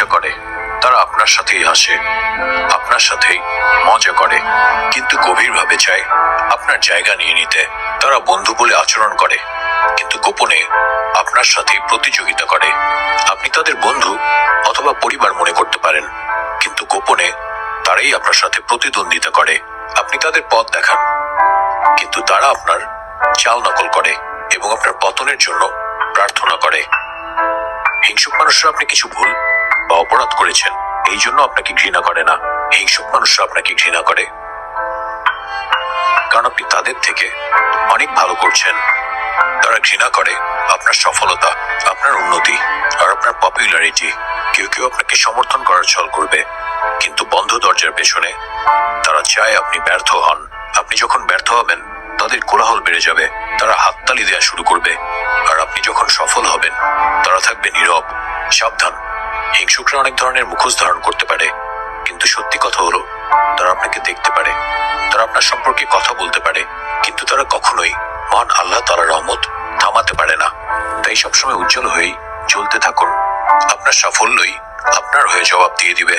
চেষ্টা করে, তারা আপনার সাথেই হাসে, আপনার সাথেই মজা করে, কিন্তু গভীরভাবে চায় আপনার জায়গা নিয়ে নিতে। তারা বন্ধু বলে আচরণ করে, কিন্তু গোপনে আপনার সাথে প্রতিযোগিতা করে। আপনি তাদের বন্ধু অথবা পরিবার মনে করতে পারেন, কিন্তু গোপনে তারাই আপনার সাথে প্রতিদ্বন্দ্বিতা করে। আপনি তাদের পথ দেখান, কিন্তু তারা আপনার চাল নকল করে এবং আপনার পতনের জন্য প্রার্থনা করে। হিংসুক মানুষরা আপনি কিছু ভুল বা অপরাধ করেছেন এই জন্য আপনাকে ঘৃণা করে না। হিংসুক মানুষরা আপনাকে ঘৃণা করে কারণ আপনি তাদের থেকে অনেক ভালো করছেন। তারা ঘৃণা করে আপনার সফলতা, আপনার উন্নতি আর আপনার পপুলারিটি। কেউ কেউ আপনাকে সমর্থন করার ছল করবে, কিন্তু বন্ধ দরজার পেছনে তারা চায় আপনি ব্যর্থ হন। আপনি যখন ব্যর্থ হবেন তাদের কোলাহল বেড়ে যাবে, তারা হাততালি দেওয়া শুরু করবে। আর আপনি যখন সফল হবেন তারা থাকবে নীরব। সাবধান, হিংসুকরা অনেক ধরনের মুখোশ ধারণ করতে পারে, কিন্তু সত্যি কথা হলো তারা আপনাকে দেখতে পারে, তারা আপনার সম্পর্কে কথা বলতে পারে, কিন্তু তারা কখনোই মহান আল্লাহ তাআলার রহমত থামাতে পারে না। তাই সবসময় উজ্জ্বল হয়েই চলতে থাকুন, আপনার সাফল্যই আপনার হয়ে জবাব দিয়ে দিবে।